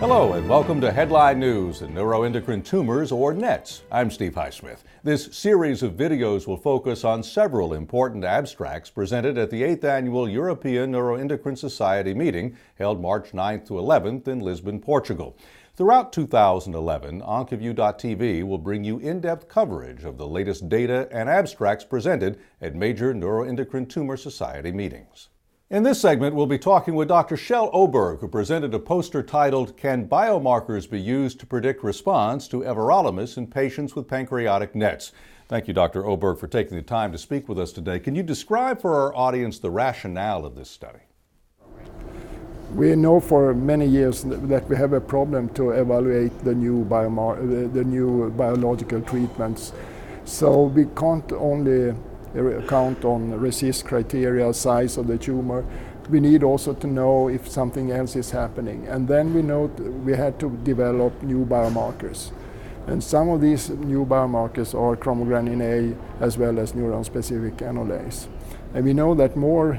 Hello and welcome to Headline News in Neuroendocrine Tumors, or NETS. I'm Steve Highsmith. This series of videos will focus on several important abstracts presented at the 8th Annual European Neuroendocrine Society meeting held March 9th to 11th in Lisbon, Portugal. Throughout 2011, Oncology.TV will bring you in-depth coverage of the latest data and abstracts presented at major Neuroendocrine Tumor Society meetings. In this segment, we'll be talking with Dr. Kjell Oberg, who presented a poster titled, "Can Biomarkers be Used to Predict Response to Everolimus in Patients with Pancreatic NETs?" Thank you, Dr. Oberg, for taking the time to speak with us today. Can you describe for our audience the rationale of this study? We know for many years that we have a problem to evaluate the new biological treatments. So we can't only count on RECIST criteria, size of the tumor. We need also to know if something else is happening. And then we had to develop new biomarkers. And some of these new biomarkers are chromogranin A as well as neuron-specific enolase. And we know that more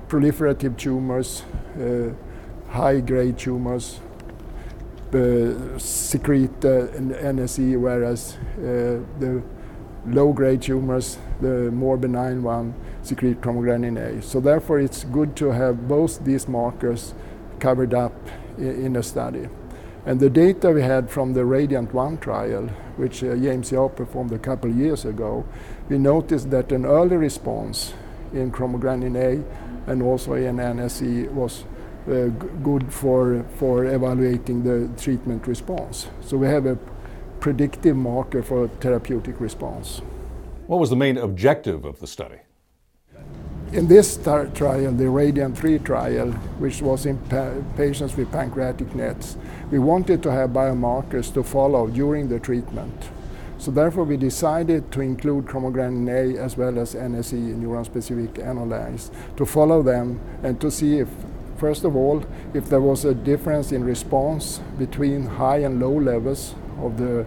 proliferative tumors, high-grade tumors, secrete NSE, whereas the low-grade tumors, the more benign one, secrete chromogranin A. So therefore it's good to have both these markers covered up in a study. And the data we had from the RADIANT-1 trial, which James Yao performed a couple of years ago, we noticed that an early response in chromogranin A and also in NSE was good for evaluating the treatment response. So we have a predictive marker for therapeutic response. What was the main objective of the study? In this trial, the RADIANT-3 trial, which was in patients with pancreatic NETs, we wanted to have biomarkers to follow during the treatment. So therefore we decided to include chromogranin A as well as NSE, neuron-specific enolase, to follow them and to see if, first of all, if there was a difference in response between high and low levels of the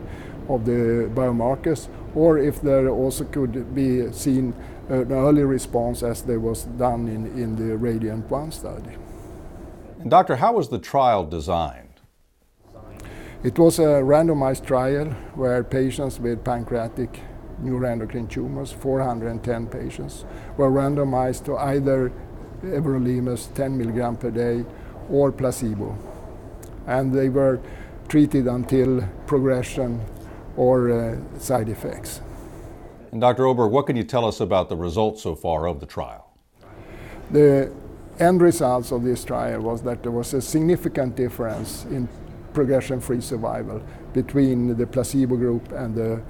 biomarkers, or if there also could be seen an early response as there was done in the RADIANT-1 study. And Doctor, how was the trial designed? It was a randomized trial where patients with pancreatic neuroendocrine tumors, 410 patients, were randomized to either Everolimus 10 mg per day or placebo. And they were treated until progression or side effects. And Dr. Oberg, what can you tell us about the results so far of the trial? The end results of this trial was that there was a significant difference in progression-free survival between the placebo group and the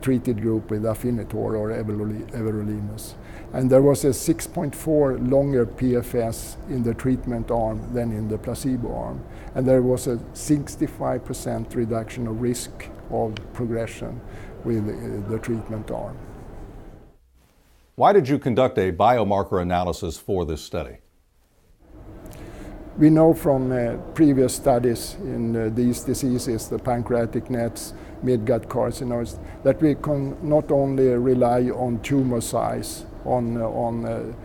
treated group with Afinitor or Everolimus. And there was a 6.4 longer PFS in the treatment arm than in the placebo arm. And there was a 65% reduction of risk of progression with the treatment arm. Why did you conduct a biomarker analysis for this study? We know from previous studies in these diseases, the pancreatic NETs, midgut carcinoids, that we can not only rely on tumor size, on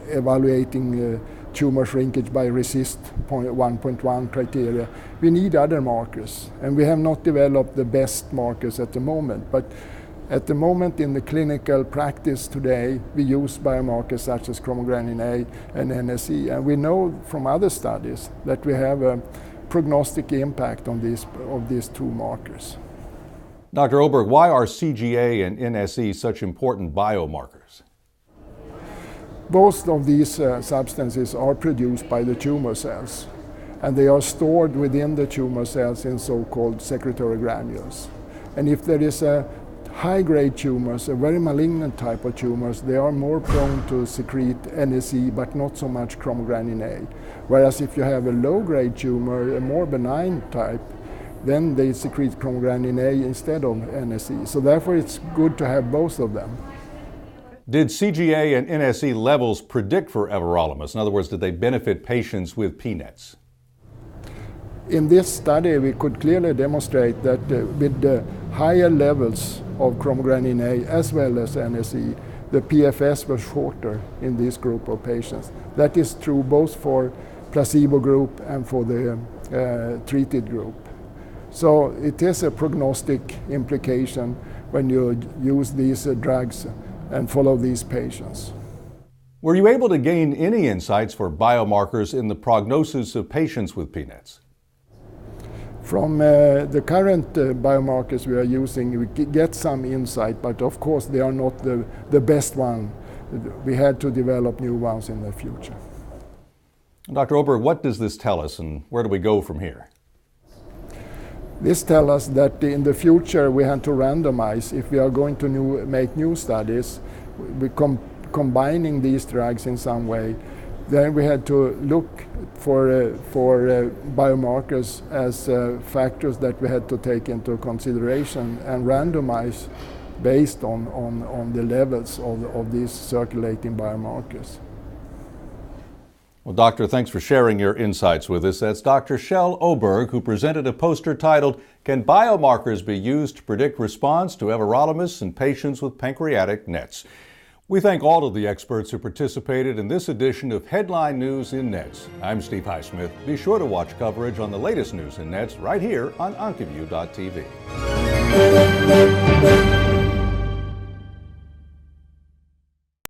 evaluating tumor shrinkage by RECIST 1.1 criteria. We need other markers, and we have not developed the best markers at the moment. But at the moment in the clinical practice today, we use biomarkers such as chromogranin A and NSE, and we know from other studies that we have a prognostic impact on these two markers. Dr. Oberg, why are CGA and NSE such important biomarkers? Both of these substances are produced by the tumor cells, and they are stored within the tumor cells in so-called secretory granules. And if there is a high-grade tumors, a very malignant type of tumors, they are more prone to secrete NSE, but not so much chromogranin A. Whereas if you have a low-grade tumor, a more benign type, then they secrete chromogranin A instead of NSE. So therefore it's good to have both of them. Did CGA and NSE levels predict for everolimus? In other words, did they benefit patients with pNETS? In this study, we could clearly demonstrate that with the higher levels of chromogranin A as well as NSE, the PFS was shorter in this group of patients. That is true both for placebo group and for the treated group. So it is a prognostic implication when you use these drugs and follow these patients. Were you able to gain any insights for biomarkers in the prognosis of patients with pNETs? From the current biomarkers we are using, we get some insight, but of course they are not the best one. We had to develop new ones in the future. Dr. Oberg, what does this tell us and where do we go from here? This tells us that in the future we have to randomize. If we are going to make new studies, we combining these drugs in some way, then we had to look for biomarkers as factors that we had to take into consideration and randomize based on the levels of these circulating biomarkers. Well, Doctor, thanks for sharing your insights with us. That's Dr. Kjell Oberg, who presented a poster titled, "Can Biomarkers Be Used to Predict Response to Everolimus in Patients with Pancreatic NETs?" We thank all of the experts who participated in this edition of Headline News in NETs. I'm Steve Highsmith. Be sure to watch coverage on the latest news in NETs right here on Oncology.TV.